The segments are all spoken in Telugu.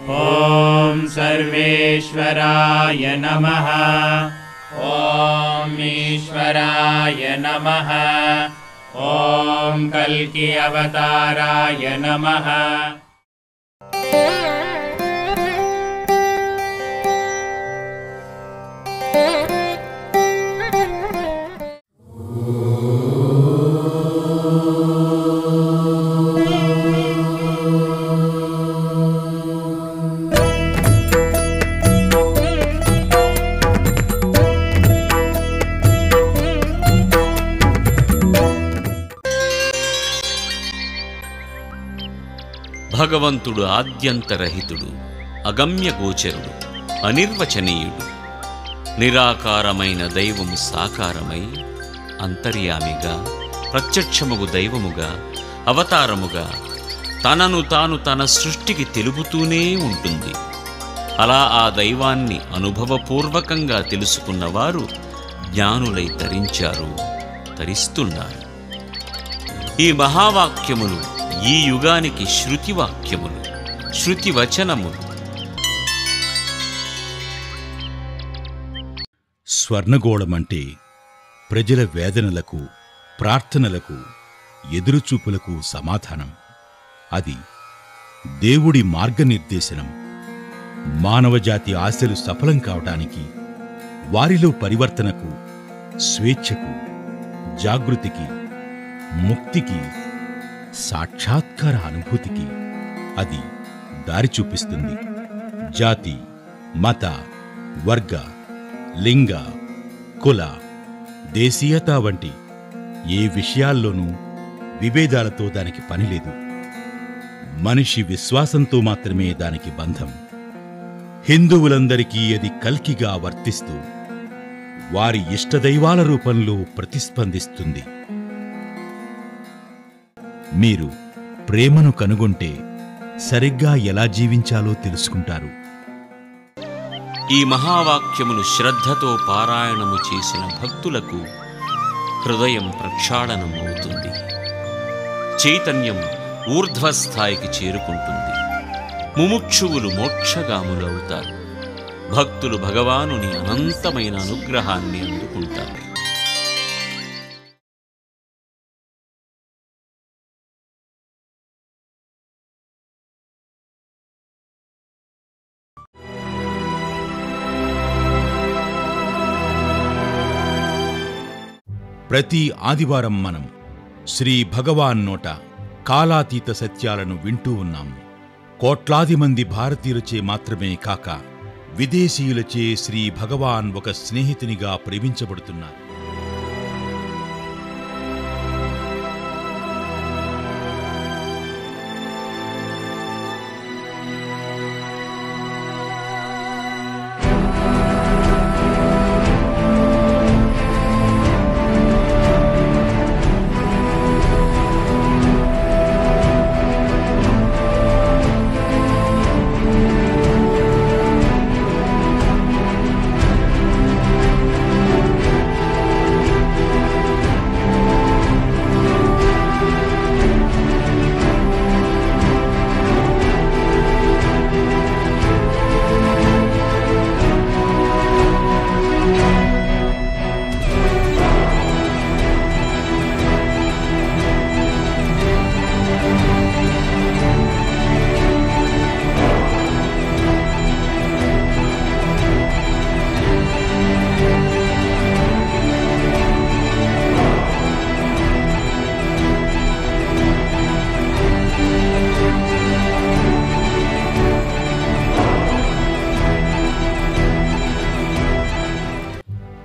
ఓం సర్వేశ్వరాయ నమః. ఓం ఈశ్వరాయ నమః. ఓం కల్కి అవతారాయ నమః. భగవంతుడు ఆద్యంతరహితుడు, అగమ్యగోచరుడు, అనిర్వచనీయుడు. నిరాకారమైన దైవము సాకారమై అంతర్యామిగా, ప్రత్యక్షముగు దైవముగా, అవతారముగా తనను తాను తన సృష్టికి తెలుపుతూనే ఉంటుంది. అలా ఆ దైవాన్ని అనుభవపూర్వకంగా తెలుసుకున్నవారు జ్ఞానులై తరించారు, తరిస్తున్నారు. ఈ మహావాక్యములు ఈ యుగానికి శృతివాక్యములు, శృతివచనములు. స్వర్ణగోళమంటే ప్రజల వేదనలకు, ప్రార్థనలకు, ఎదురుచూపులకు సమాధానం. అది దేవుడి మార్గనిర్దేశనం. మానవజాతి ఆశలు సఫలం కావటానికి, వారిలో పరివర్తనకు, స్వేచ్ఛకు, జాగృతికి, ముక్తికి, సాక్షాత్కార అనుభూతికి అది దారి చూపిస్తుంది. జాతి, మత, వర్గ, లింగ, కుల, దేశీయత వంటి ఏ విషయాల్లోనూ విభేదాలతో దానికి పనిలేదు. మనిషి విశ్వాసంతో మాత్రమే దానికి బంధం. హిందువులందరికీ అది కల్కిగా వర్తిస్తూ వారి ఇష్టదైవాల రూపంలో ప్రతిస్పందిస్తుంది. మీరు ప్రేమను కనుగొంటే సరిగ్గా ఎలా జీవించాలో తెలుసుకుంటారు. ఈ మహావాక్యమును శ్రద్ధతో పారాయణము చేసిన భక్తులకు హృదయం ప్రక్షాళనమవుతుంది. చైతన్యం ఊర్ధ్వస్థాయికి చేరుకుంటుంది. ముముక్షువులు మోక్షగాములవుతారు. భక్తులు భగవానుని అనంతమైన అనుగ్రహాన్ని అందుకుంటారు. ప్రతి ఆదివారం మనం శ్రీ భగవాన్ నోట కాలాతీత సత్యాలను వింటూ ఉన్నాము. కోట్లాది మంది భారతీయులచే మాత్రమే కాక విదేశీయులచే శ్రీ భగవాన్ ఒక స్నేహితునిగా ప్రేమించబడుతున్నారు.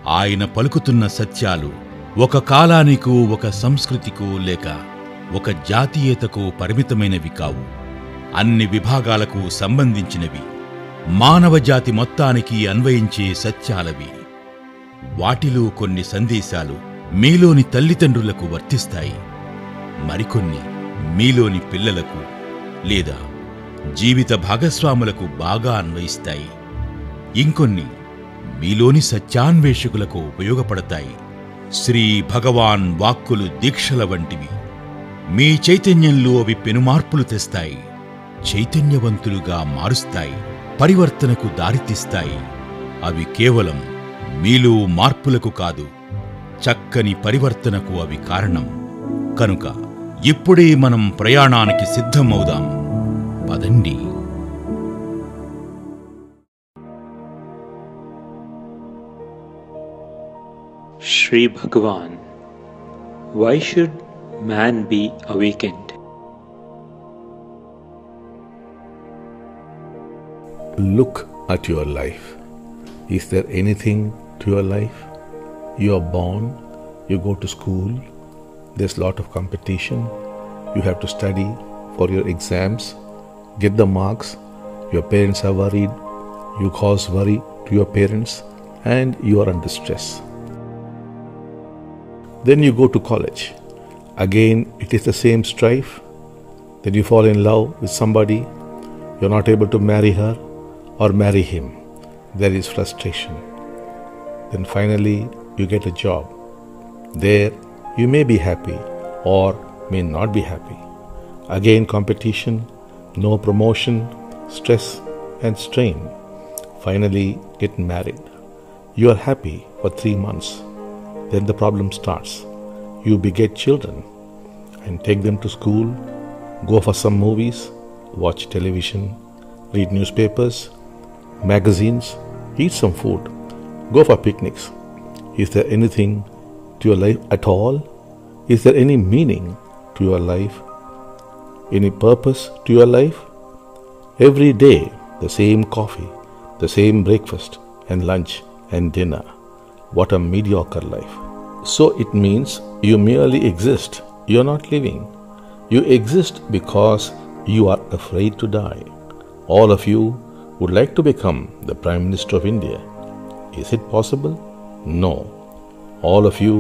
ఆయన పలుకుతున్న సత్యాలు ఒక కాలానికో, ఒక సంస్కృతికో లేక ఒక జాతీయతకో పరిమితమైనవి కావు. అన్ని విభాగాలకు సంబంధించినవి. మానవజాతి మొత్తానికి అన్వయించే సత్యాలవి. వాటిలో కొన్ని సందేశాలు మీలోని తల్లిదండ్రులకు వర్తిస్తాయి. మరికొన్ని మీలోని పిల్లలకు లేదా జీవిత భాగస్వాములకు బాగా అన్వయిస్తాయి. ఇంకొన్ని మీలోని సత్యాన్వేషకులకు ఉపయోగపడతాయి. శ్రీ భగవాన్ వాక్కులు దీక్షల వంటివి. మీ చైతన్యంలో అవి పెనుమార్పులు తెస్తాయి. చైతన్యవంతులుగా మారుస్తాయి, పరివర్తనకు దారితీస్తాయి. అవి కేవలం మీలో మార్పులకు కాదు, చక్కని పరివర్తనకు అవి కారణం. కనుక ఇప్పుడే మనం ప్రయాణానికి సిద్ధమవుదాం. పదండి. Shri Bhagavan, why should man be awakened? Look at your life. Is there anything to your life? You are born, you go to school, there's a lot of competition, you have to study for your exams, get the marks, your parents are worried, you cause worry to your parents, and you are under stress. Then you go to college. Again, it is the same strife. Then you fall in love with somebody, you're not able to marry her or marry him. There is frustration. Then finally, you get a job. There, you may be happy or may not be happy. Again, competition, no promotion, stress and strain. Finally, get married. You are happy for 3 months. Then the problem starts. You beget children and take them to school, go for some movies, watch television, read newspapers, magazines, eat some food, go for picnics. Is there anything to your life at all? Is there any meaning to your life? Any purpose to your life? Every day, the same coffee, the same breakfast and lunch and dinner. What a mediocre life. So it means you merely exist. You are not living. You exist because you are afraid to die. All of you would like to become the Prime Minister of India. Is it possible? No. All of you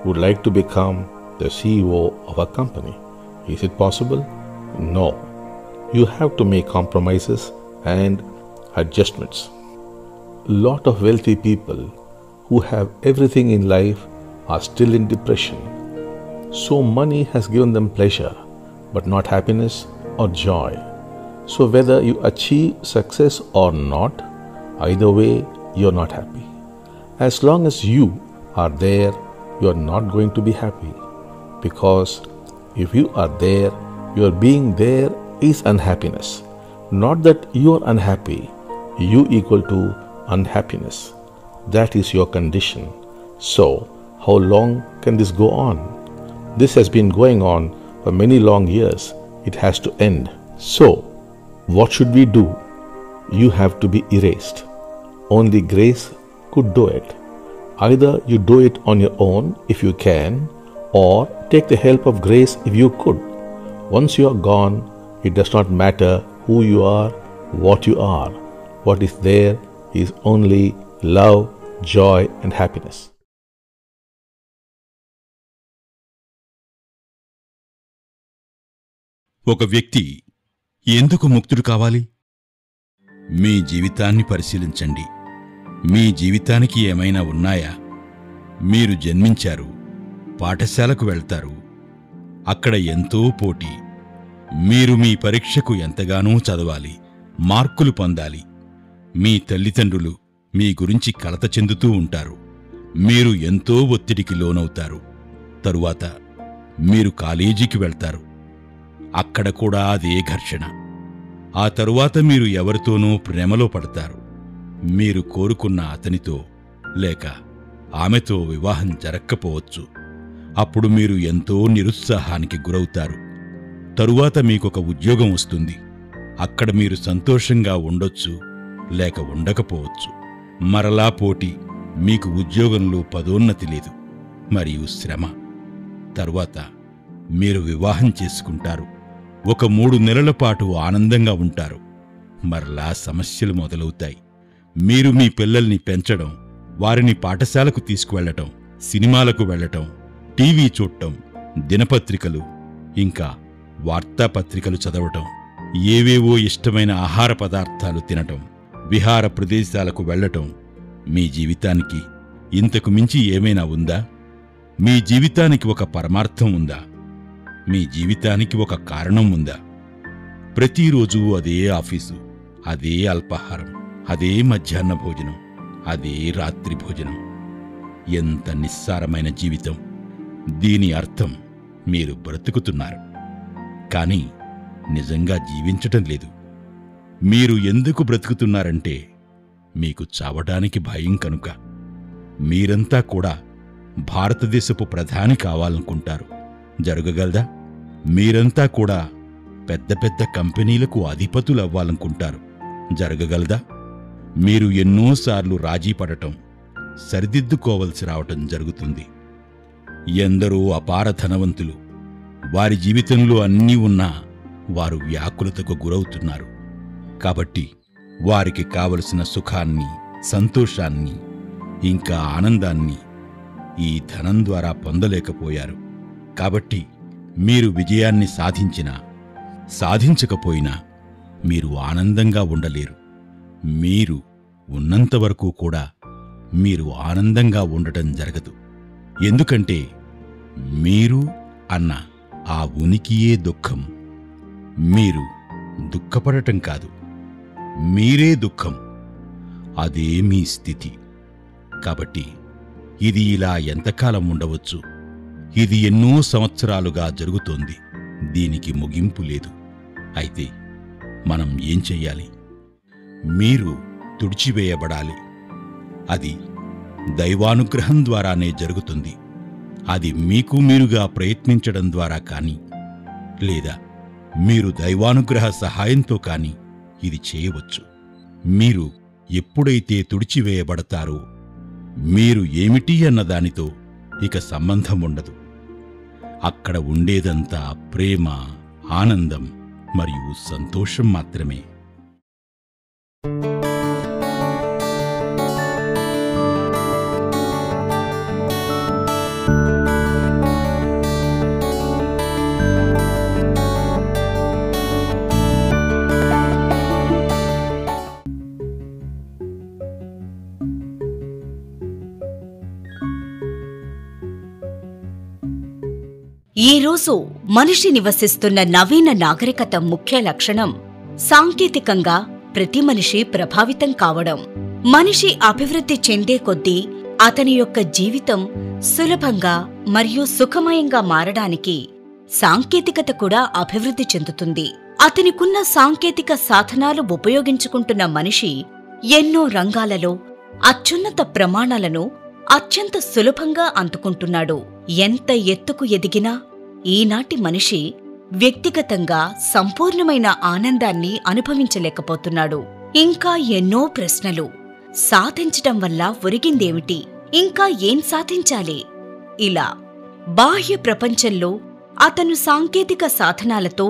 would like to become the CEO of a company. Is it possible? No. You have to make compromises and adjustments. Lot of wealthy people who have everything in life are still in depression. So money has given them pleasure, but not happiness or joy. So whether you achieve success or not, either way, you are not happy. As long as you are there, you are not going to be happy. Because if you are there, your being there is unhappiness. Not that you are unhappy, you equal to unhappiness. That is your condition. So, how long can this go on? This has been going on for many long years. It has to end. So, what should we do? You have to be erased. Only grace could do it. Either you do it on your own if you can, or take the help of grace if you could. Once you are gone, it does not matter who you are, what you are. What is there is only love, joy and happiness. ఒక వ్యక్తి ఎందుకు ముక్తుడు కావాలి? మీ జీవితాన్ని పరిశీలించండి. మీ జీవితానికి ఏమైనా ఉన్నాయా? మీరు జన్మించారు, పాఠశాలకు వెళ్తారు, అక్కడ ఎంతో పోటీ. మీరు మీ పరీక్షకు ఎంతగానో చదవాలి, మార్కులు పొందాలి. మీ తల్లిదండ్రులు మీ గురించి కలత చెందుతూ ఉంటారు. మీరు ఎంతో ఒత్తిడికి లోనవుతారు. తరువాత మీరు కాలేజీకి వెళ్తారు. అక్కడ కూడా అదే ఘర్షణ. ఆ తరువాత మీరు ఎవరితోనో ప్రేమలో పడతారు. మీరు కోరుకున్న అతనితో లేక ఆమెతో వివాహం జరక్కపోవచ్చు. అప్పుడు మీరు ఎంతో నిరుత్సాహానికి గురవుతారు. తరువాత మీకొక ఉద్యోగం వస్తుంది. అక్కడ మీరు సంతోషంగా ఉండొచ్చు, లేక ఉండకపోవచ్చు. మరలా పోటీ, మీకు ఉద్యోగంలో పదోన్నతి లేదు, మరియు శ్రమ. తరువాత మీరు వివాహం చేసుకుంటారు. ఒక 3 నెలల పాటు ఆనందంగా ఉంటారు. మరలా సమస్యలు మొదలవుతాయి. మీరు మీ పిల్లల్ని పెంచడం, వారిని పాఠశాలకు తీసుకువెళ్లటం, సినిమాలకు వెళ్లటం, టీవీ చూడటం, దినపత్రికలు ఇంకా వార్తాపత్రికలు చదవటం, ఏవేవో ఇష్టమైన ఆహార పదార్థాలు తినటం, విహార ప్రదేశాలకు వెళ్లటం. మీ జీవితానికి ఇంతకు మించి ఏమైనా ఉందా? మీ జీవితానికి ఒక పరమార్థం ఉందా? మీ జీవితానికి ఒక కారణం ఉందా? ప్రతిరోజు అదే ఆఫీసు, అదే అల్పాహారం, అదే మధ్యాహ్న భోజనం, అదే రాత్రి భోజనం. ఎంత నిస్సారమైన జీవితం! దీని అర్థం మీరు బ్రతుకుతున్నారు, కానీ నిజంగా జీవించటం లేదు. మీరు ఎందుకు బ్రతుకుతున్నారంటే మీకు చావడానికి భయం కనుక. మీరంతా కూడా భారతదేశపు ప్రధాని కావాలనుకుంటారు. జరగగలదా? మీరంతా కూడా పెద్ద పెద్ద కంపెనీలకు అధిపతులవ్వాలనుకుంటారు. జరగగలదా? మీరు ఎన్నోసార్లు రాజీ పడటం, సరిదిద్దుకోవలసి రావటం జరుగుతుంది. ఎందరో అపార ధనవంతులు, వారి జీవితంలో అన్నీ ఉన్నా వారు వ్యాకులతకు గురవుతున్నారు. కాబట్టి వారికి కావలసిన సుఖాన్ని, సంతోషాన్ని, ఇంకా ఆనందాన్ని ఈ ధనం ద్వారా పొందలేకపోయారు. కాబట్టి మీరు విజయాన్ని సాధించినా సాధించకపోయినా మీరు ఆనందంగా ఉండలేరు. మీరు ఉన్నంతవరకు కూడా మీరు ఆనందంగా ఉండటం జరగదు. ఎందుకంటే మీరు అన్న ఆ ఉనికియే దుఃఖం. మీరు దుఃఖపడటం కాదు, మీరే దుఃఖం. అదే మీ స్థితి. కాబట్టి ఇది ఇలా ఎంతకాలం ఉండవచ్చు? ఇది ఎన్నో సంవత్సరాలుగా జరుగుతోంది. దీనికి ముగింపు లేదు. అయితే మనం ఏం చెయ్యాలి? మీరు తుడిచివేయబడాలి. అది దైవానుగ్రహం ద్వారానే జరుగుతుంది. అది మీకు మీరుగా ప్రయత్నించడం ద్వారా కానీ, లేదా మీరు దైవానుగ్రహ సహాయంతో కానీ ఇది చేయవచ్చు. మీరు ఎప్పుడైతే తుడిచివేయబడతారో మీరు ఏమిటి అన్నదానితో ఇక సంబంధం ఉండదు. అక్కడ ఉండేదంతా ప్రేమ, ఆనందం మరియు సంతోషం మాత్రమే. ఈరోజు మనిషి నివసిస్తున్న నవీన నాగరికత ముఖ్య లక్షణం సాంకేతికంగా ప్రతి మనిషి ప్రభావితం కావడం. మనిషి అభివృద్ధి చెందే కొద్దీ అతని యొక్క జీవితం సులభంగా మరియు సుఖమయంగా మారడానికి సాంకేతికత కూడా అభివృద్ధి చెందుతుంది. అతనికున్న సాంకేతిక సాధనాలు ఉపయోగించుకుంటున్న మనిషి ఎన్నో రంగాలలో అత్యున్నత ప్రమాణాలను అత్యంత సులభంగా అందుకుంటున్నాడు. ఎంత ఎత్తుకు ఎదిగినా ఈనాటి మనిషి వ్యక్తిగతంగా సంపూర్ణమైన ఆనందాన్ని అనుభవించలేకపోతున్నాడు. ఇంకా ఎన్నో ప్రశ్నలు. సాధించటం వల్ల ఒరిగిందేమిటి? ఇంకా ఏం సాధించాలి? ఇలా బాహ్య ప్రపంచంలో అతను సాంకేతిక సాధనాలతో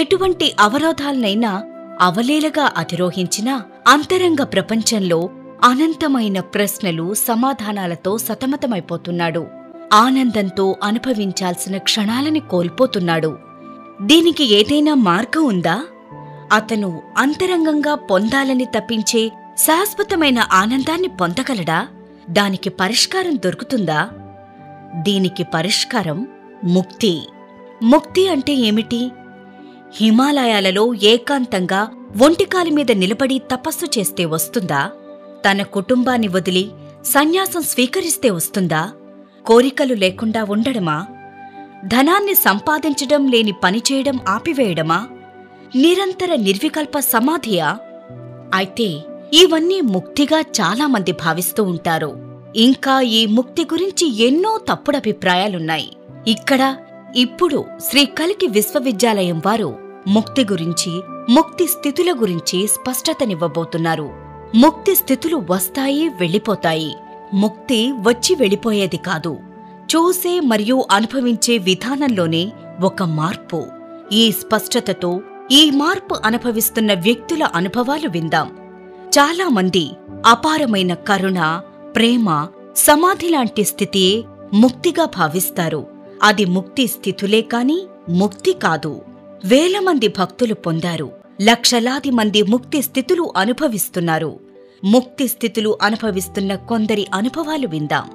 ఎటువంటి అవరోధాలనైనా అవలీలగా అధిరోహించినా అంతరంగ ప్రపంచంలో అనంతమైన ప్రశ్నలు, సమాధానాలతో సతమతమైపోతున్నాడు. ఆనందంతో అనుభవించాల్సిన క్షణాలని కోల్పోతున్నాడు. దీనికి ఏదైనా మార్గం ఉందా? అతను అంతరంగంగా పొందాలని తప్పించే శాశ్వతమైన ఆనందాన్ని పొందగలడా? దానికి పరిష్కారం దొరుకుతుందా? దీనికి పరిష్కారం ముక్తి. ముక్తి అంటే ఏమిటి? హిమాలయాలలో ఏకాంతంగా ఒంటికాలి మీద నిలబడి తపస్సు చేస్తే వస్తుందా? తన కుటుంబాన్ని వదిలి సన్యాసం స్వీకరిస్తే వస్తుందా? కోరికలు లేకుండా ఉండడమా? ధనాన్ని సంపాదించడం లేని పనిచేయడం ఆపివేయడమా? నిరంతర నిర్వికల్ప సమాధియా? అయితే ఇవన్నీ ముక్తిగా చాలామంది భావిస్తూ ఉంటారు. ఇంకా ఈ ముక్తి గురించి ఎన్నో తప్పుడభిప్రాయాలున్నాయి. ఇక్కడ ఇప్పుడు శ్రీ కల్కి విశ్వవిద్యాలయం వారు ముక్తి గురించి, ముక్తి స్థితుల గురించి స్పష్టతనివ్వబోతున్నారు. ముక్తి స్థితులు వస్తాయి, వెళ్ళిపోతాయి. ముక్తి వచ్చి వెళ్ళిపోయేది కాదు. చూసే మరియు అనుభవించే విధానంలోనే ఒక మార్పు. ఈ స్పష్టతతో ఈ మార్పు అనుభవిస్తున్న వ్యక్తుల అనుభవాలు విందాం. చాలామంది అపారమైన కరుణ, ప్రేమ, సమాధిలాంటి స్థితియే ముక్తిగా భావిస్తారు. అది ముక్తి స్థితులే కాని ముక్తి కాదు. వేల మంది భక్తులు పొందారు. లక్షలాది మంది ముక్తి స్థితులు అనుభవిస్తున్నారు. ముక్తి స్థితులు అనుభవిస్తున్న కొందరి అనుభవాలు విందాం.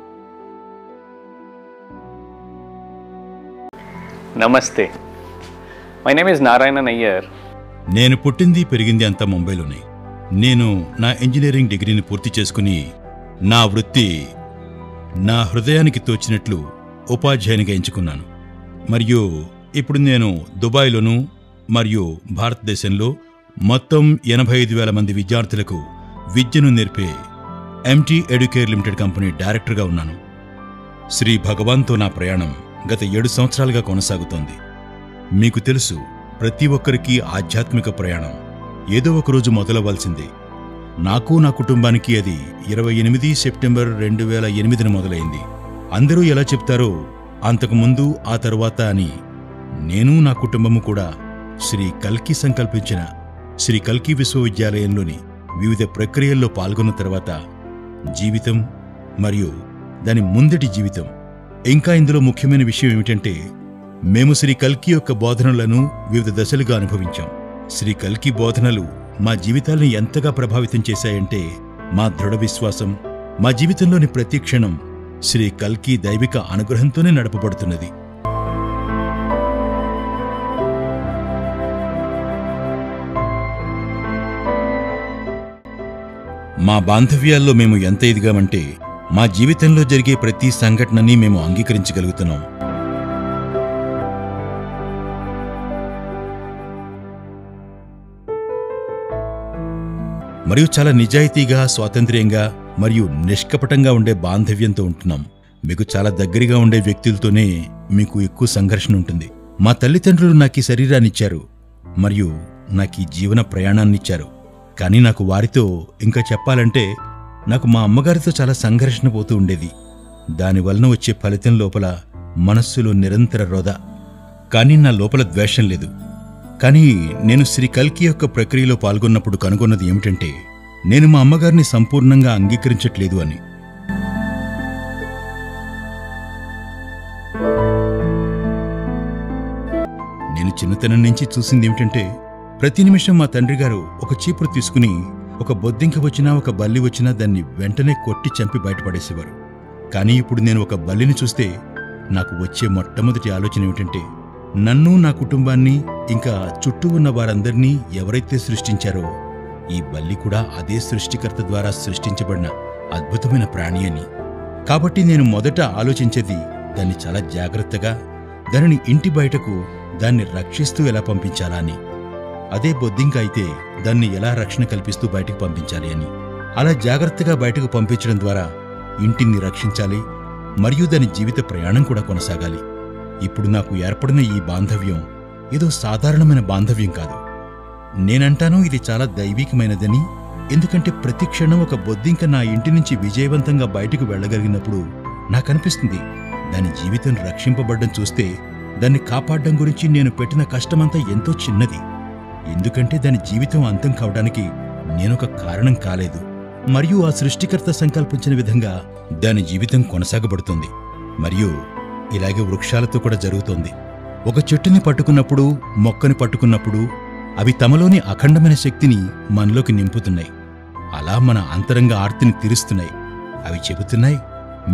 Namaste. My name is Narayana Nayyar నేను పుట్టింది పెరిగింది అంతా ముంబైలోనే. నేను నా ఇంజనీరింగ్ డిగ్రీని పూర్తి చేసుకుని నా వృత్తి నా హృదయానికి తోచినట్లు ఉపాధ్యాయునిగా ఎంచుకున్నాను. మరియు ఇప్పుడు నేను దుబాయ్లోనూ మరియు భారతదేశంలో మొత్తం 85,000 మంది విద్యార్థులకు విద్యను నేర్పే ఎంటీ ఎడ్యుకేర్ లిమిటెడ్ కంపెనీ డైరెక్టర్గా ఉన్నాను. శ్రీ భగవాన్తో నా ప్రయాణం గత 7 సంవత్సరాలుగా కొనసాగుతోంది. మీకు తెలుసు, ప్రతి ఒక్కరికి ఆధ్యాత్మిక ప్రయాణం ఏదో ఒకరోజు మొదలవ్వాల్సిందే. నాకు నా కుటుంబానికి అది 28 సెప్టెంబర్ 2008 మొదలైంది. అందరూ ఎలా చెప్తారో అంతకుముందు ఆ తరువాత అని నేను నా కుటుంబము కూడా శ్రీ కల్కి సంకల్పించిన శ్రీ కల్కి విశ్వవిద్యాలయంలోని వివిధ ప్రక్రియల్లో పాల్గొన్న తర్వాత జీవితం మరియు దాని ముందటి జీవితం, ఇంకా ఇందులో ముఖ్యమైన విషయం ఏమిటంటే మేము శ్రీ కల్కి యొక్క బోధనలను వివిధ దశలుగా అనుభవించాం. శ్రీ కల్కి బోధనలు మా జీవితాల్ని ఎంతగా ప్రభావితం చేశాయంటే మా దృఢ విశ్వాసం, మా జీవితంలోని ప్రతి క్షణం శ్రీ కల్కి దైవిక అనుగ్రహంతోనే నడపబడుతున్నది. మా బాంధవ్యాల్లో మేము ఎంత ఎదిగామంటే మా జీవితంలో జరిగే ప్రతి సంఘటనని మేము అంగీకరించగలుగుతున్నాం. మరియు చాలా నిజాయితీగా, స్వాతంత్ర్యంగా మరియు నిష్కపటంగా ఉండే బాంధవ్యంతో ఉంటున్నాం. మీకు చాలా దగ్గరగా ఉండే వ్యక్తులతోనే మీకు ఎక్కువ సంఘర్షణ ఉంటుంది. మా తల్లిదండ్రులు నాకు ఈ శరీరాన్నిచ్చారు మరియు నాకు ఈ జీవన ప్రయాణాన్నిచ్చారు. కానీ నాకు వారితో, ఇంకా చెప్పాలంటే నాకు మా అమ్మగారితో చాలా సంఘర్షణ పోతూ ఉండేది. దానివలన వచ్చే ఫలితం లోపల మనస్సులో నిరంతర రోద. కానీ నా లోపల ద్వేషం లేదు. కానీ నేను శ్రీ కల్కి యొక్క ప్రక్రియలో పాల్గొన్నప్పుడు కనుగొన్నది ఏమిటంటే నేను మా అమ్మగారిని సంపూర్ణంగా అంగీకరించట్లేదు అని. నేను చిన్నతనం నుంచి చూసింది ఏమిటంటే ప్రతి నిమిషం మా తండ్రి గారు ఒక చీపురు తీసుకుని ఒక బొద్దింక వచ్చినా ఒక బల్లి వచ్చినా దాన్ని వెంటనే కొట్టి చంపి బయటపడేసేవారు. కానీ ఇప్పుడు నేను ఒక బల్లిని చూస్తే నాకు వచ్చే మొట్టమొదటి ఆలోచన ఏమిటంటే నన్ను, నా కుటుంబాన్ని, ఇంకా చుట్టూ ఉన్న వారందరినీ ఎవరైతే సృష్టించారో ఈ బల్లి కూడా అదే సృష్టికర్త ద్వారా సృష్టించబడిన అద్భుతమైన ప్రాణి అని. కాబట్టి నేను మొదట ఆలోచించేది దాన్ని చాలా జాగ్రత్తగా, దానిని ఇంటి బయటకు దాన్ని రక్షిస్తూ ఎలా పంపించాలా అని. అదే బొద్దింక అయితే దాన్ని ఎలా రక్షణ కల్పిస్తూ బయటకు పంపించాలి అని. అలా జాగ్రత్తగా బయటకు పంపించడం ద్వారా ఇంటిని రక్షించాలి మరియు దాని జీవిత ప్రయాణం కూడా కొనసాగాలి. ఇప్పుడు నాకు ఏర్పడిన ఈ బాంధవ్యం ఏదో సాధారణమైన బాంధవ్యం కాదు. నేనంటాను ఇది చాలా దైవికమైనదని. ఎందుకంటే ప్రతి క్షణం ఒక బొద్దింక నా ఇంటి నుంచి విజయవంతంగా బయటకు వెళ్ళగలిగినప్పుడు నాకనిపిస్తుంది దాని జీవితం రక్షింపబడ్డం చూస్తే దాన్ని కాపాడడం గురించి నేను పెట్టిన కష్టమంతా ఎంతో చిన్నది. ఎందుకంటే దాని జీవితం అంతం కావడానికి నేనొక కారణం కాలేదు మరియు ఆ సృష్టికర్త సంకల్పించిన విధంగా దాని జీవితం కొనసాగబడుతుంది. మరియు ఇలాగే వృక్షాలతో కూడా జరుగుతోంది. ఒక చెట్టుని పట్టుకున్నప్పుడు, మొక్కని పట్టుకున్నప్పుడు అవి తమలోని అఖండమైన శక్తిని మనలోకి నింపుతున్నాయి. అలా మన అంతరంగ ఆర్తిని తీరుస్తున్నాయి. అవి చెబుతున్నాయి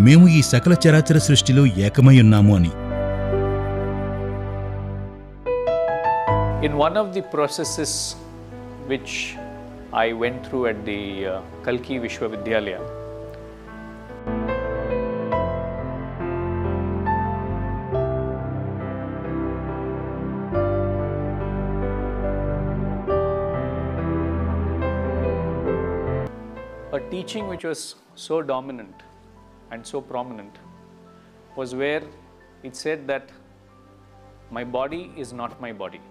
మేము ఈ సకల చరాచర సృష్టిలో ఏకమై ఉన్నాము అని. In one of the processes which I went through at the Kalki Vishwavidyalaya, a teaching which was so dominant and so prominent was where it said that my body is not my body.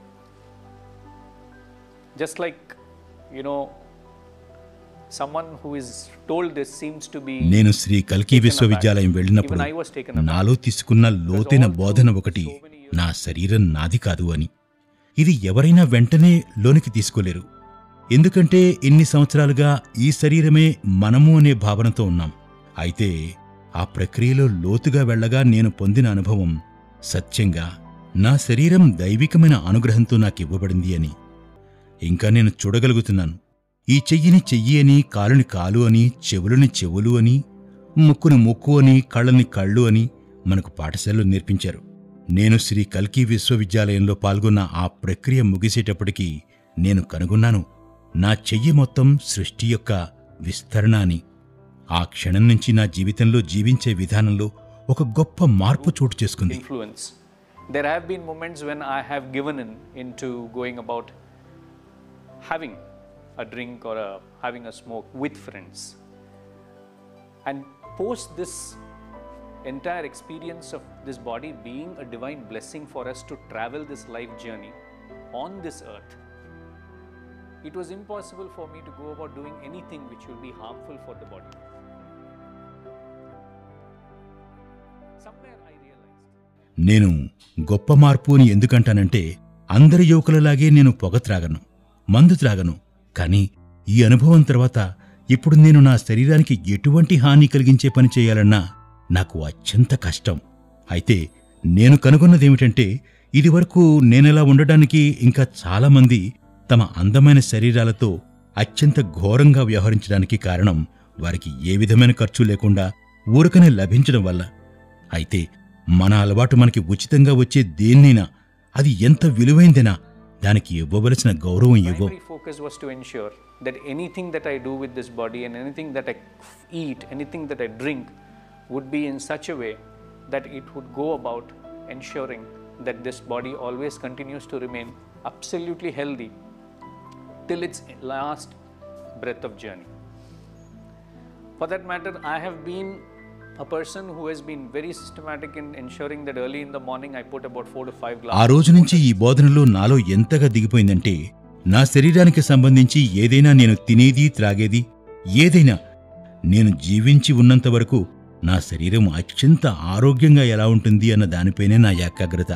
Just like, someone who is told this seems to be. నేను శ్రీ కల్కి విశ్వవిద్యాలయం వెళ్ళినప్పుడు నాలో తీసుకున్న లోతైన బోధన ఒకటి, నా శరీరం నాది కాదు అని. ఇది ఎవరైనా వెంటనే లోనికి తీసుకోలేరు. ఎందుకంటే ఇన్ని సంవత్సరాలుగా ఈ శరీరమే మనము అనే భావనతో ఉన్నాం. అయితే ఆ ప్రక్రియలో లోతుగా వెళ్ళగా నేను పొందిన అనుభవం సత్యంగా నా శరీరం దైవికమైన అనుగ్రహంతో నాకివ్వబడింది అని. ఇంకా నేను చూడగలుగుతున్నాను. ఈ చెయ్యిని చెయ్యి అని, కాలుని కాలు అని, చెవులని చెవులు అని, ముక్కుని ముక్కు అని, కళ్ళని కళ్ళు అని మనకు పాఠశాలలో నేర్పించారు. నేను శ్రీ కల్కి విశ్వవిద్యాలయంలో పాల్గొన్న ఆ ప్రక్రియ ముగిసేటప్పటికీ నేను కనుగొన్నాను నా చెయ్యి మొత్తం సృష్టి యొక్క విస్తరణ అని. ఆ క్షణం నుంచి నా జీవితంలో జీవించే విధానంలో ఒక గొప్ప మార్పు చోటు చేసుకుంది. Influence. There have been moments when I have given in into going about having a drink or having a smoke with friends. And post this entire experience of this body being a divine blessing for us to travel this life journey on this earth, it was impossible for me to go about doing anything which will be harmful for the body. Somewhere I realized. నేను గొప్ప మార్పు అని ఎందుకంటానంటే, అందరి యువకులలాగే నేను పొగ త్రాగను, మందు త్రాగను. కానీ ఈ అనుభవం తర్వాత ఇప్పుడు నేను నా శరీరానికి ఎటువంటి హాని కలిగించే పని చేయాలన్నా నాకు అత్యంత కష్టం. అయితే నేను కనుగొన్నదేమిటంటే, ఇదివరకు నేనెలా ఉండడానికి ఇంకా చాలామంది తమ అందమైన శరీరాలతో అత్యంత ఘోరంగా వ్యవహరించడానికి కారణం వారికి ఏ విధమైన ఖర్చు లేకుండా ఊరకనే లభించడం వల్ల. అయితే మన అలవాటు మనకి ఉచితంగా వచ్చే దేన్నైనా, అది ఎంత విలువైందైనా, దానికి ఇవ్వవలసిన గౌరవం ఇవ్వం. Primary focus was to ensure that anything that I do with this body and anything that I eat, anything that I drink would be in such a way that it would go about ensuring that this body always continues to remain absolutely healthy till its last breath of journey. For that matter, I have been a person who has been very systematic in ensuring that early in the morning I put about 4 to 5 glasses. ఆ రోజు నుంచి ఈ బోధనలో నాలో ఎంతగా దిగిపోయిందంటే, నా శరీరానికి సంబంధించి ఏదైనా నేను తినేది, త్రాగేది, ఏదైనా నేను జీవించి ఉన్నంత వరకు నా శరీరం అత్యంత ఆరోగ్యంగా ఎలా ఉంటుంది అన్న దానిపైనే నా ఏకాగ్రత.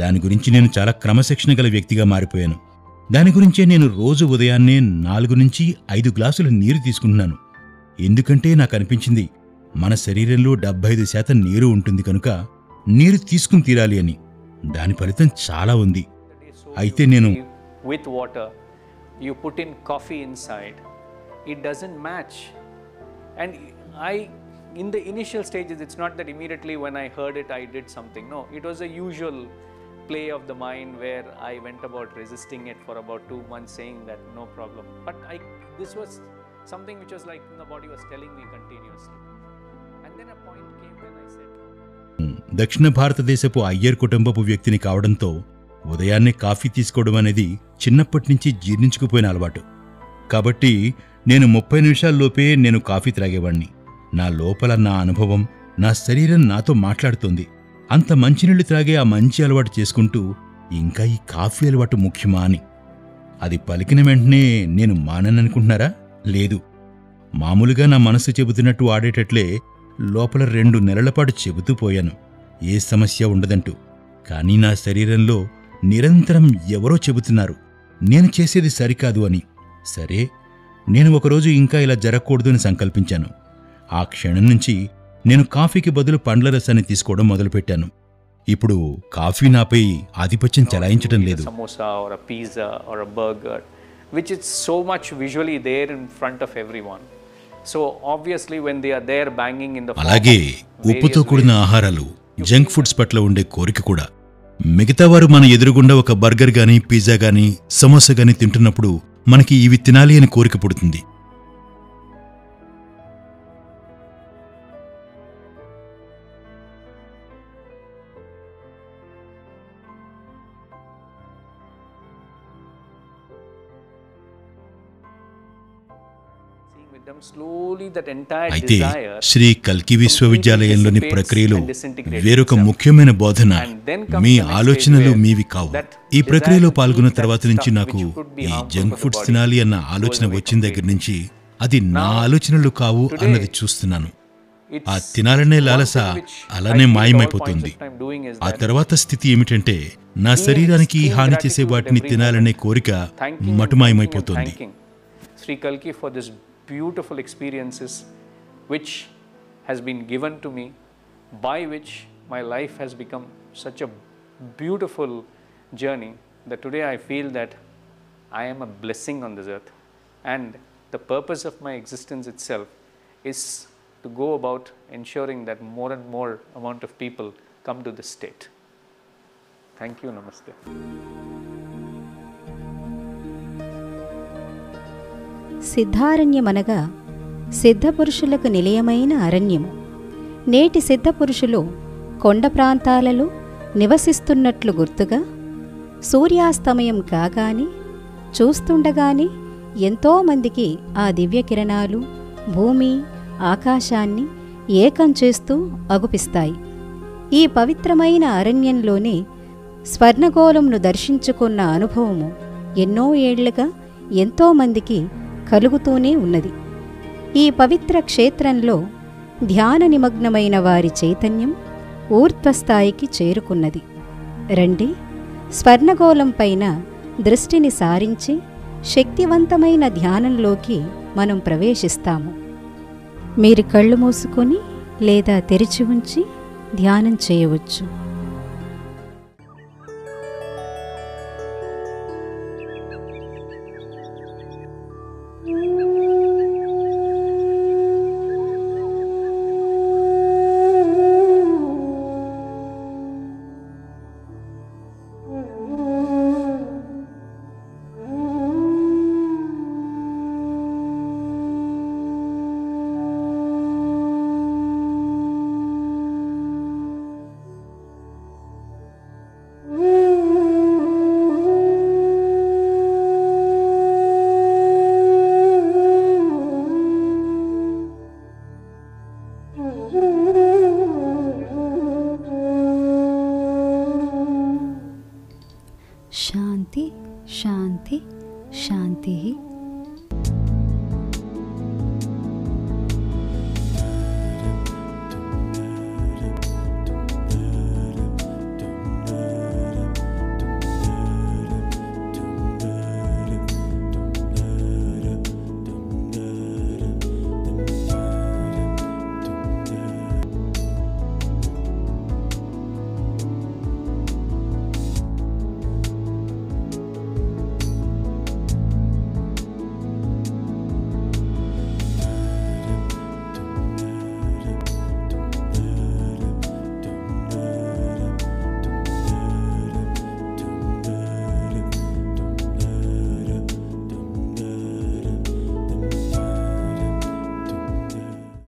దాని గురించి నేను చాలా క్రమశిక్షణ గల వ్యక్తిగా మారిపోయాను. దాని గురించే నేను రోజు ఉదయాన్నే 4 నుంచి 5 గ్లాసుల నీరు తీసుకుంటున్నాను. ఎందుకంటే నాకు అనిపించింది, మన శరీరంలో 75% నీరు ఉంటుంది కనుక నీరు తీసుకుని తీరాలి అని. దాని ఫలితం చాలా ఉంది. అయితే నేను with water, you put in coffee inside, it doesn't match. And in the initial stages, it's not that immediately when I heard it, I did something. No, it was a usual play of the mind where I went about resisting it for about 2 months, saying that no problem. But this was something which was like the body was telling me continuously. And then a point came when I said, దక్షిణ భారతదేశపు అయ్యర్ కుటుంబపు వ్యక్తిని కావడంతో ఉదయాన్నే కాఫీ తీసుకోవడం అనేది చిన్నప్పటి నుంచి జీర్ణించుకుపోయిన అలవాటు. కాబట్టి నేను 30 నిమిషాల్లోపే నేను కాఫీ త్రాగేవాణ్ణి. నా లోపల నా అనుభవం, నా శరీరం నాతో మాట్లాడుతోంది. అంత మంచినీళ్లు త్రాగే ఆ మంచి అలవాటు చేసుకుంటూ ఇంకా ఈ కాఫీ అలవాటు ముఖ్యమా అని. అది పలికిన వెంటనే నేను మానననుకుంటున్నారా? లేదు. మామూలుగా నా మనసు చెబుతున్నట్టు ఆడేటట్లే లోపల 2 నెలల పాటు చెబుతూ పోయాను, ఏ సమస్య ఉండదంటూ. కానీ నా శరీరంలో నిరంతరం ఎవరో చెబుతున్నారు, నేను చేసేది సరికాదు అని. సరే, నేను ఒకరోజు ఇంకా ఇలా జరగకూడదు అని సంకల్పించాను. ఆ క్షణం నుంచి నేను కాఫీకి బదులు పండ్ల రసాన్ని తీసుకోవడం మొదలుపెట్టాను. ఇప్పుడు కాఫీ నాపై ఆధిపత్యం చెలాయించడం లేదు. samosa or a pizza or a burger, which is so much visually there in front of everyone. So obviously when they are there banging in the అలాగే ఉప్పుతో కూడిన ఆహారాలు, జంక్ ఫుడ్స్ పట్ల ఉండే కోరిక కూడా. మిగతావారు మన ఎదురుగుండా ఒక బర్గర్ గానీ, పిజ్జా గానీ, సమోసా గానీ తింటున్నప్పుడు మనకి ఇవి తినాలి అని కోరిక పుడుతుంది. అయితే శ్రీ కల్కి విశ్వవిద్యాలయంలోని ప్రక్రియలో వేరొక ముఖ్యమైన బోధన, మీ ఆలోచనలు మీవి కావు. ఈ ప్రక్రియలో పాల్గొన్న తర్వాత నుంచి నాకు ఈ జంక్ ఫుడ్స్ తినాలి అన్న ఆలోచన వచ్చిన దగ్గర నుంచి అది నా ఆలోచనలు కావు అన్నది చూస్తున్నాను. ఆ తినాలనే లాలస అలానే మాయమైపోతుంది. ఆ తర్వాత స్థితి ఏమిటంటే, నా శరీరానికి హాని చేసే వాటిని తినాలనే కోరిక మటుమాయమైపోతుంది. Sri Kalki for this beautiful experiences which has been given to me, by which my life has become such a beautiful journey that today I feel that I am a blessing on this earth, and the purpose of my existence itself is to go about ensuring that more and more amount of people come to this state. Thank you. Namaste. సిద్ధారణ్యమనగా సిద్ధపురుషులకు నిలయమైన అరణ్యము. నేటి సిద్ధపురుషులు కొండ ప్రాంతాలలో నివసిస్తున్నట్లు గుర్తుగా సూర్యాస్తమయం కాగానే చూస్తుండగానే ఎంతోమందికి ఆ దివ్యకిరణాలు భూమి ఆకాశాన్ని ఏకం చేస్తూ అగుపిస్తాయి. ఈ పవిత్రమైన అరణ్యంలోనే స్వర్ణగోళంను దర్శించుకున్న అనుభవము ఎన్నో ఏళ్లుగా ఎంతోమందికి కలుగుతూనే ఉన్నది. ఈ పవిత్ర క్షేత్రంలో ధ్యాన నిమగ్నమైన వారి చైతన్యం ఊర్ధ్వస్థాయికి చేరుకున్నది. రండి, స్వర్ణగోళం పైన దృష్టిని సారించి శక్తివంతమైన ధ్యానంలోకి మనం ప్రవేశిస్తాము. మీరు కళ్ళు మూసుకొని లేదా తెరిచి ఉంచి ధ్యానం చేయవచ్చు. శాంతి శాంతి శాంతి.